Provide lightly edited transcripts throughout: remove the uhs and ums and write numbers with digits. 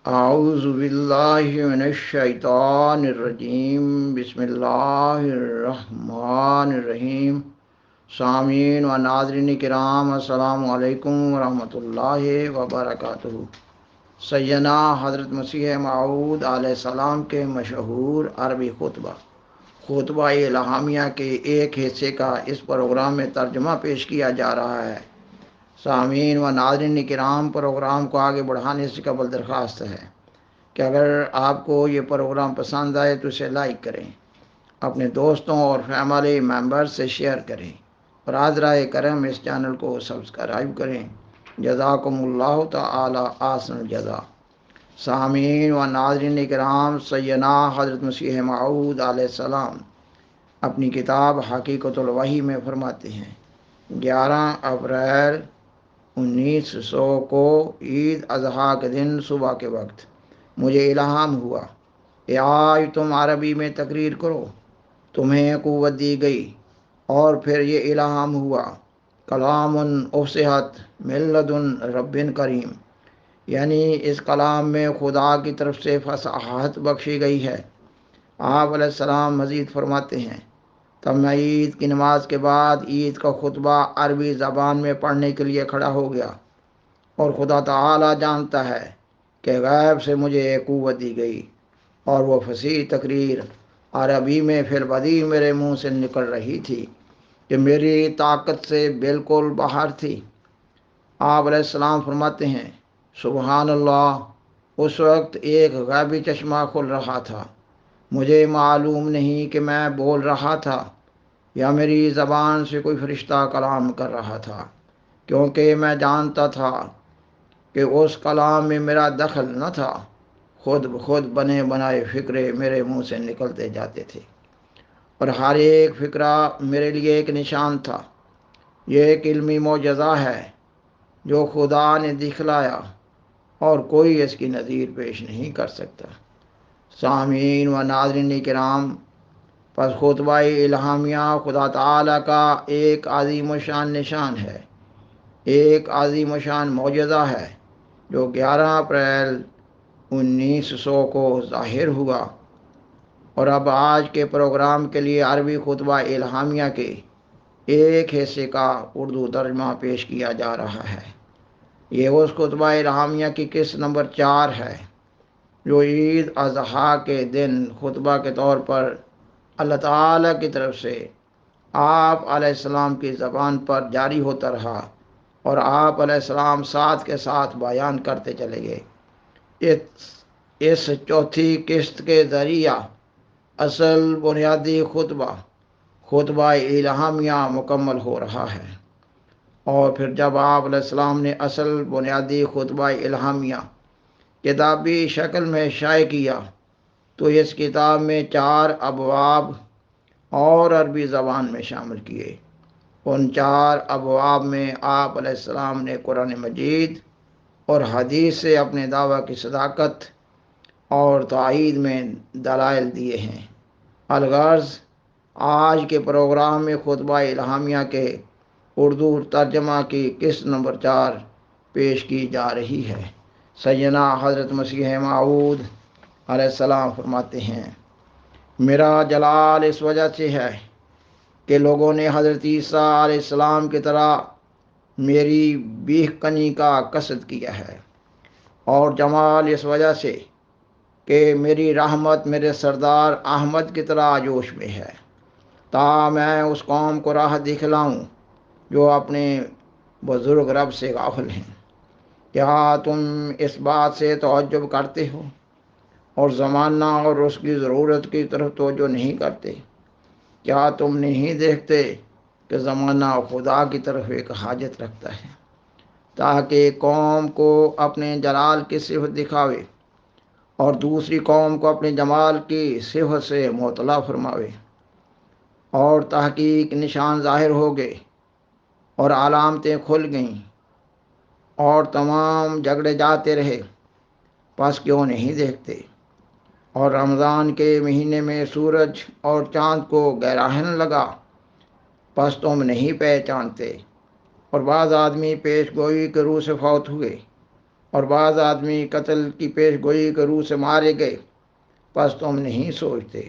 اعوذ باللہ من الشیطان الرجیم، بسم اللہ الرحمن الرحیم۔ سامعین و ناظرین کرام، السلام علیکم ورحمۃ اللہ وبرکاتہ۔ سیدنا حضرت مسیح موعود علیہ السلام کے مشہور عربی خطبہ الہامیہ کے ایک حصے کا اس پروگرام میں ترجمہ پیش کیا جا رہا ہے۔ سامعین و ناظرین کرام، پروگرام کو آگے بڑھانے سے قبل درخواست ہے کہ اگر آپ کو یہ پروگرام پسند آئے تو اسے لائک کریں، اپنے دوستوں اور فیملی ممبر سے شیئر کریں اور حضرہ کرم اس چینل کو سبسکرائب کریں۔ جزاکم اللہ تعالی احسن الجزا۔ سامعین و ناظرین کرام، سیدنا حضرت مسیح موعود علیہ السلام اپنی کتاب حقیقت الوحی میں فرماتے ہیں، 11 اپریل 1900 کو عید اضحیٰ کے دن صبح کے وقت مجھے الہام ہوا کہ آج تم عربی میں تقریر کرو۔ تمہیں قوت دی گئی اور پھر یہ الہام ہوا، کلام افصحت من لدن رب کریم، یعنی اس کلام میں خدا کی طرف سے فصاحت بخشی گئی ہے۔ آپ علیہ السلام مزید فرماتے ہیں، تب میں عید کی نماز کے بعد عید کا خطبہ عربی زبان میں پڑھنے کے لیے کھڑا ہو گیا، اور خدا تعالی جانتا ہے کہ غیب سے مجھے ایک قوت دی گئی اور وہ فصیح تقریر عربی میں فی البدیہہ میرے منہ سے نکل رہی تھی کہ میری طاقت سے بالکل باہر تھی۔ آپ علیہ السلام فرماتے ہیں، سبحان اللہ، اس وقت ایک غیبی چشمہ کھل رہا تھا۔ مجھے معلوم نہیں کہ میں بول رہا تھا یا میری زبان سے کوئی فرشتہ کلام کر رہا تھا، کیونکہ میں جانتا تھا کہ اس کلام میں میرا دخل نہ تھا۔ خود بخود بنے بنائے فکرے میرے منہ سے نکلتے جاتے تھے، اور ہر ایک فکرہ میرے لیے ایک نشان تھا۔ یہ ایک علمی معجزہ ہے جو خدا نے دکھلایا، اور کوئی اس کی نظیر پیش نہیں کر سکتا۔ سامعین و ناظرین کرام، پس خطبہ الہامیہ خدا تعالیٰ کا ایک عظیم و شان نشان ہے، ایک عظیم و شان معجزہ ہے جو 11 اپریل 1900 کو ظاہر ہوا، اور اب آج کے پروگرام کے لیے عربی خطبہ الہامیہ کے ایک حصے کا اردو ترجمہ پیش کیا جا رہا ہے۔ یہ اس خطبہ الہامیہ کی قسط نمبر 4 ہے جو عید اضحیٰ کے دن خطبہ کے طور پر اللہ تعالیٰ کی طرف سے آپ علیہ السلام کی زبان پر جاری ہوتا رہا، اور آپ علیہ السلام ساتھ کے ساتھ بیان کرتے چلے گئے۔ اس چوتھی قسط کے ذریعہ اصل بنیادی خطبہ الہامیہ مکمل ہو رہا ہے، اور پھر جب آپ علیہ السلام نے اصل بنیادی خطبہ الہامیہ کتابی شکل میں شائع کیا تو اس کتاب میں 4 ابواب اور عربی زبان میں شامل کیے۔ ان 4 ابواب میں آپ علیہ السلام نے قرآن مجید اور حدیث سے اپنے دعویٰ کی صداقت اور تائید میں دلائل دیے ہیں۔ الغرض، آج کے پروگرام میں خطبہ الہامیہ کے اردو ترجمہ کی قسط نمبر 4 پیش کی جا رہی ہے۔ سیدنا حضرت مسیح موعود علیہ السلام فرماتے ہیں، میرا جلال اس وجہ سے ہے کہ لوگوں نے حضرت عیسیٰ علیہ السلام کی طرح میری بیخ کنی کا قصد کیا ہے، اور جمال اس وجہ سے کہ میری رحمت میرے سردار احمد کی طرح جوش میں ہے، تا میں اس قوم کو راہ دکھلاؤں جو اپنے بزرگ رب سے غافل ہیں۔ کیا تم اس بات سے تعجب کرتے ہو اور زمانہ اور اس کی ضرورت کی طرف توجہ نہیں کرتے؟ کیا تم نہیں دیکھتے کہ زمانہ خدا کی طرف ایک حاجت رکھتا ہے تاکہ قوم کو اپنے جلال کی صفت دکھاوے اور دوسری قوم کو اپنے جمال کی صفت سے مطلع فرماوے؟ اور تحقیق نشان ظاہر ہو گئے اور علامتیں کھل گئیں اور تمام جھگڑے جاتے رہے، پس کیوں نہیں دیکھتے؟ اور رمضان کے مہینے میں سورج اور چاند کو گرہن لگا، پس تم نہیں پہچانتے؟ اور بعض آدمی پیش گوئی کے روح سے فوت ہوئے، اور بعض آدمی قتل کی پیش گوئی کے روح سے مارے گئے، پس تم نہیں سوچتے۔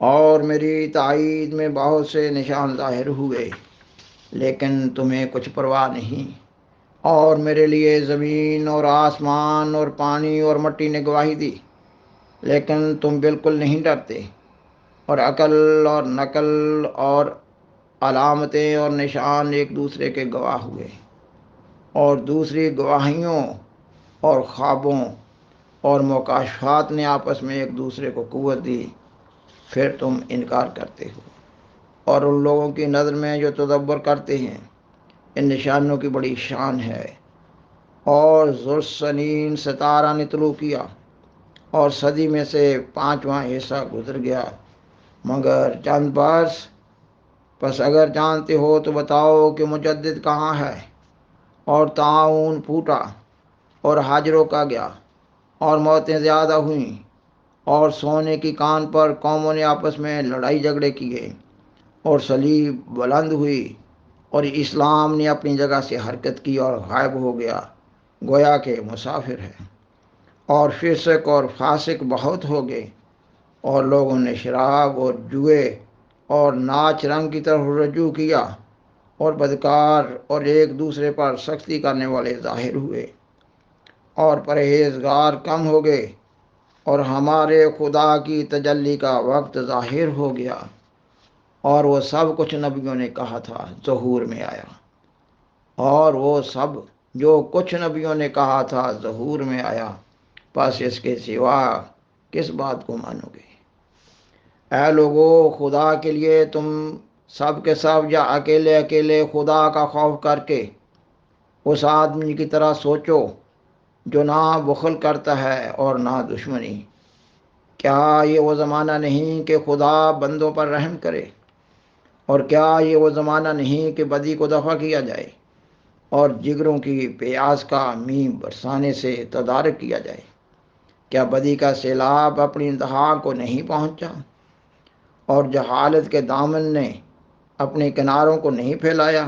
اور میری تائید میں بہت سے نشان ظاہر ہوئے، لیکن تمہیں کچھ پرواہ نہیں۔ اور میرے لیے زمین اور آسمان اور پانی اور مٹی نے گواہی دی، لیکن تم بالکل نہیں ڈرتے۔ اور عقل اور نقل اور علامتیں اور نشان ایک دوسرے کے گواہ ہوئے، اور دوسری گواہیوں اور خوابوں اور مکاشفات نے آپس میں ایک دوسرے کو قوت دی، پھر تم انکار کرتے ہو۔ اور ان لوگوں کی نظر میں جو تدبر کرتے ہیں، ان نشانوں کی بڑی شان ہے۔ اور ذوالسنین ستارہ نے طلوع کیا، اور صدی میں سے 5واں حصہ گزر گیا مگر چند برس۔ پس اگر جانتے ہو تو بتاؤ کہ مجدد کہاں ہے؟ اور طاعون پھوٹا، اور حج روکا گیا، اور موتیں زیادہ ہوئیں، اور سونے کی کان پر قوموں نے آپس میں لڑائی جھگڑے کیے، اور صلیب بلند ہوئی، اور اسلام نے اپنی جگہ سے حرکت کی اور غائب ہو گیا، گویا کہ مسافر ہے۔ اور فسق اور فاسق بہت ہو گئے، اور لوگوں نے شراب اور جوئے اور ناچ رنگ کی طرف رجوع کیا، اور بدکار اور ایک دوسرے پر سختی کرنے والے ظاہر ہوئے، اور پرہیزگار کم ہو گئے، اور ہمارے خدا کی تجلی کا وقت ظاہر ہو گیا، اور وہ سب کچھ نبیوں نے کہا تھا ظہور میں آیا۔ اور وہ سب جو کچھ نبیوں نے کہا تھا ظہور میں آیا، پس اس کے سوا کس بات کو مانو گے؟ اے لوگو، خدا کے لیے تم سب کے سب یا اکیلے اکیلے خدا کا خوف کر کے اس آدمی کی طرح سوچو جو نہ بخل کرتا ہے اور نہ دشمنی۔ کیا یہ وہ زمانہ نہیں کہ خدا بندوں پر رحم کرے؟ اور کیا یہ وہ زمانہ نہیں کہ بدی کو دفع کیا جائے اور جگروں کی پیاس کا میم برسانے سے تدارک کیا جائے؟ کیا بدی کا سیلاب اپنی انتہا کو نہیں پہنچا، اور جہالت کے دامن نے اپنے کناروں کو نہیں پھیلایا،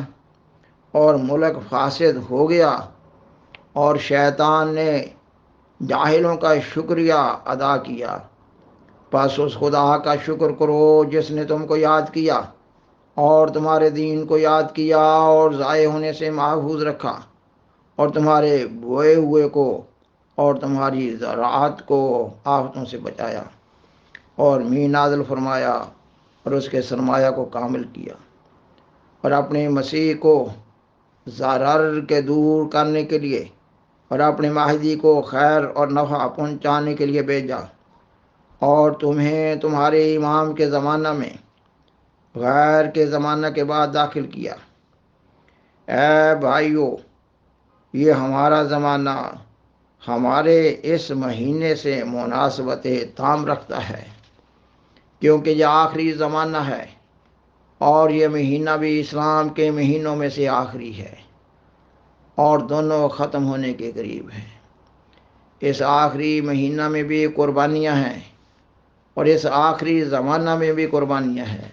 اور ملک فاسد ہو گیا، اور شیطان نے جاہلوں کا شکریہ ادا کیا؟ پس اس خدا کا شکر کرو جس نے تم کو یاد کیا اور تمہارے دین کو یاد کیا، اور ضائع ہونے سے محفوظ رکھا، اور تمہارے بوئے ہوئے کو اور تمہاری زراعت کو آفتوں سے بچایا، اور می نازل فرمایا اور اس کے سرمایہ کو کامل کیا، اور اپنے مسیح کو ضرر کے دور کرنے کے لیے اور اپنے مہدی کو خیر اور نفع پہنچانے کے لیے بھیجا، اور تمہیں تمہارے امام کے زمانہ میں غیر کے زمانہ کے بعد داخل کیا۔ اے بھائیو، یہ ہمارا زمانہ ہمارے اس مہینے سے مناسبت تام رکھتا ہے، کیونکہ یہ آخری زمانہ ہے، اور یہ مہینہ بھی اسلام کے مہینوں میں سے آخری ہے، اور دونوں ختم ہونے کے قریب ہیں۔ اس آخری مہینہ میں بھی قربانیاں ہیں، اور اس آخری زمانہ میں بھی قربانیاں ہیں،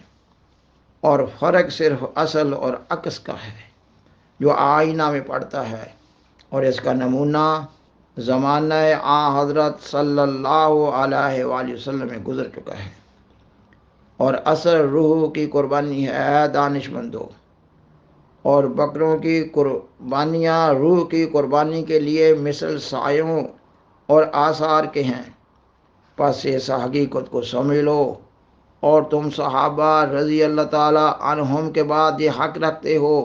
اور فرق صرف اصل اور عکس کا ہے جو آئینہ میں پڑتا ہے، اور اس کا نمونہ زمانہ حضرت صلی اللہ علیہ وآلہ وسلم میں گزر چکا ہے۔ اور اصل روح کی قربانی ہے دانش مندوں، اور بکروں کی قربانیاں روح کی قربانی کے لیے مثل سایوں اور آثار کے ہیں۔ پس اس حقیقت کو سمجھ لو، اور تم صحابہ رضی اللہ تعالیٰ عنہم کے بعد یہ حق رکھتے ہو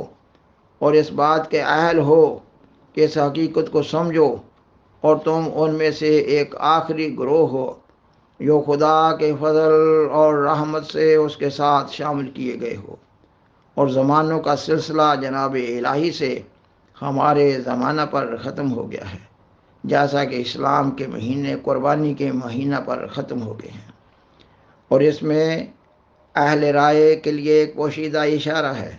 اور اس بات کے اہل ہو کہ اس حقیقت کو سمجھو، اور تم ان میں سے ایک آخری گروہ ہو جو خدا کے فضل اور رحمت سے اس کے ساتھ شامل کیے گئے ہو، اور زمانوں کا سلسلہ جناب الہی سے ہمارے زمانہ پر ختم ہو گیا ہے، جیسا کہ اسلام کے مہینے قربانی کے مہینہ پر ختم ہو گئے ہیں۔ اور اس میں اہل رائے کے لیے ایک پوشیدہ اشارہ ہے،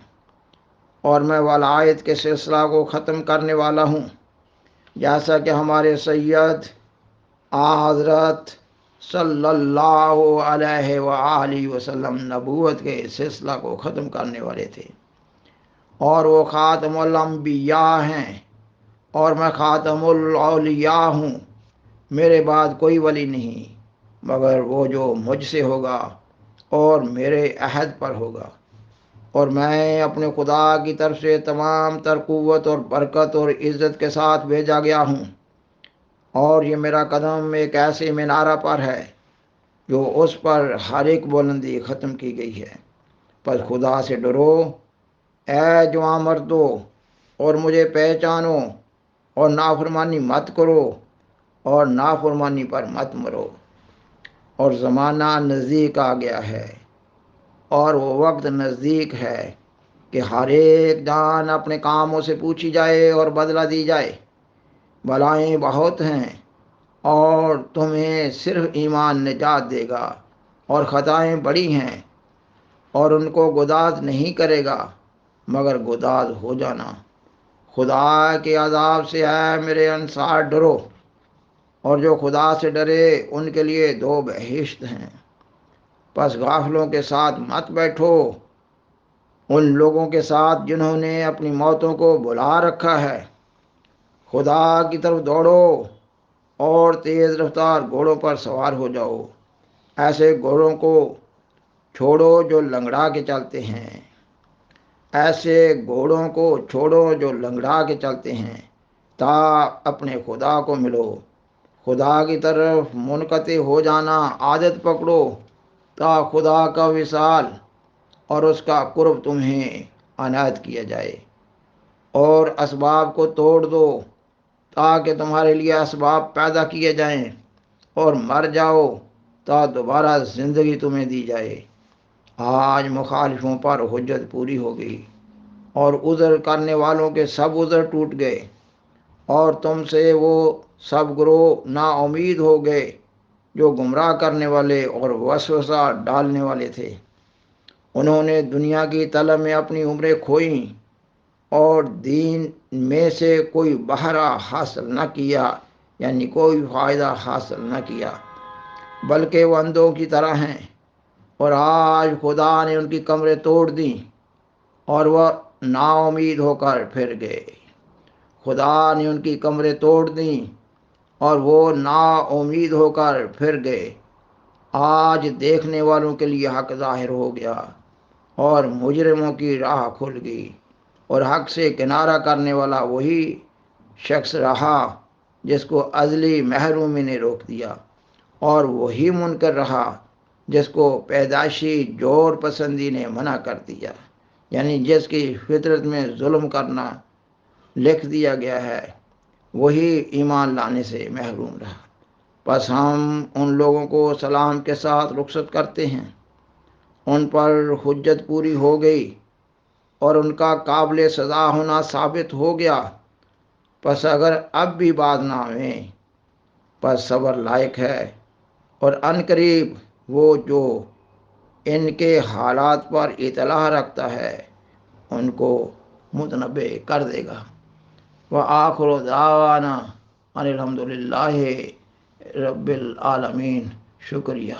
اور میں ولایت کے سلسلہ کو ختم کرنے والا ہوں، جیسا کہ ہمارے سید حضرت صلی اللہ علیہ وآلہ وسلم نبوت کے سلسلہ کو ختم کرنے والے تھے، اور وہ خاتم الانبیاء ہیں، اور میں خاتم الاولیاء ہوں، میرے بعد کوئی ولی نہیں مگر وہ جو مجھ سے ہوگا اور میرے عہد پر ہوگا، اور میں اپنے خدا کی طرف سے تمام تر قوت اور برکت اور عزت کے ساتھ بھیجا گیا ہوں، اور یہ میرا قدم ایک ایسے مینارہ پر ہے جو اس پر ہر ایک بلندی ختم کی گئی ہے۔ پس خدا سے ڈرو اے جوان مردو، اور مجھے پہچانو، اور نافرمانی مت کرو اور نافرمانی پر مت مرو، اور زمانہ نزدیک آ گیا ہے، اور وہ وقت نزدیک ہے کہ ہر ایک جان اپنے کاموں سے پوچھی جائے اور بدلہ دی جائے۔ بلائیں بہت ہیں اور تمہیں صرف ایمان نجات دے گا، اور خطائیں بڑی ہیں اور ان کو گداز نہیں کرے گا مگر گداز ہو جانا۔ خدا کے عذاب سے اے میرے انصار ڈرو، اور جو خدا سے ڈرے ان کے لیے دو بہشت ہیں۔ پس غافلوں کے ساتھ مت بیٹھو، ان لوگوں کے ساتھ جنہوں نے اپنی موتوں کو بلا رکھا ہے۔ خدا کی طرف دوڑو اور تیز رفتار گھوڑوں پر سوار ہو جاؤ، ایسے گھوڑوں کو چھوڑو جو لنگڑا کے چلتے ہیں، ایسے گھوڑوں کو چھوڑو جو لنگڑا کے چلتے ہیں، تا اپنے خدا کو ملو۔ خدا کی طرف منقطع ہو جانا عادت پکڑو، تا خدا کا وصال اور اس کا قرب تمہیں عنایت کیا جائے، اور اسباب کو توڑ دو تاکہ تمہارے لیے اسباب پیدا کیے جائیں، اور مر جاؤ تا دوبارہ زندگی تمہیں دی جائے۔ آج مخالفوں پر حجت پوری ہو گئی، اور عذر کرنے والوں کے سب عذر ٹوٹ گئے، اور تم سے وہ سب گروہ نا امید ہو گئے جو گمراہ کرنے والے اور وسوسہ ڈالنے والے تھے۔ انہوں نے دنیا کی طلب میں اپنی عمریں کھوئیں، اور دین میں سے کوئی بہرہ حاصل نہ کیا، یعنی کوئی فائدہ حاصل نہ کیا، بلکہ وہ اندھوں کی طرح ہیں۔ اور آج خدا نے ان کی کمریں توڑ دیں اور وہ نا امید ہو کر پھر گئے۔ خدا نے ان کی کمریں توڑ دیں اور وہ نا امید ہو کر پھر گئے۔ آج دیکھنے والوں کے لیے حق ظاہر ہو گیا، اور مجرموں کی راہ کھل گئی، اور حق سے کنارہ کرنے والا وہی شخص رہا جس کو ازلی محرومی نے روک دیا، اور وہی منکر رہا جس کو پیدائشی جور پسندی نے منع کر دیا، یعنی جس کی فطرت میں ظلم کرنا لکھ دیا گیا ہے، وہی ایمان لانے سے محروم رہا۔ بس ہم ان لوگوں کو سلام کے ساتھ رخصت کرتے ہیں، ان پر حجت پوری ہو گئی اور ان کا قابل سزا ہونا ثابت ہو گیا۔ پس اگر اب بھی باز نہ آئیں، پس صبر لائق ہے، اور عنقریب وہ جو ان کے حالات پر اطلاع رکھتا ہے ان کو متنبع کر دے گا۔ وآخر دعوانا ان الحمد للہ رب العالمین۔ شکریہ۔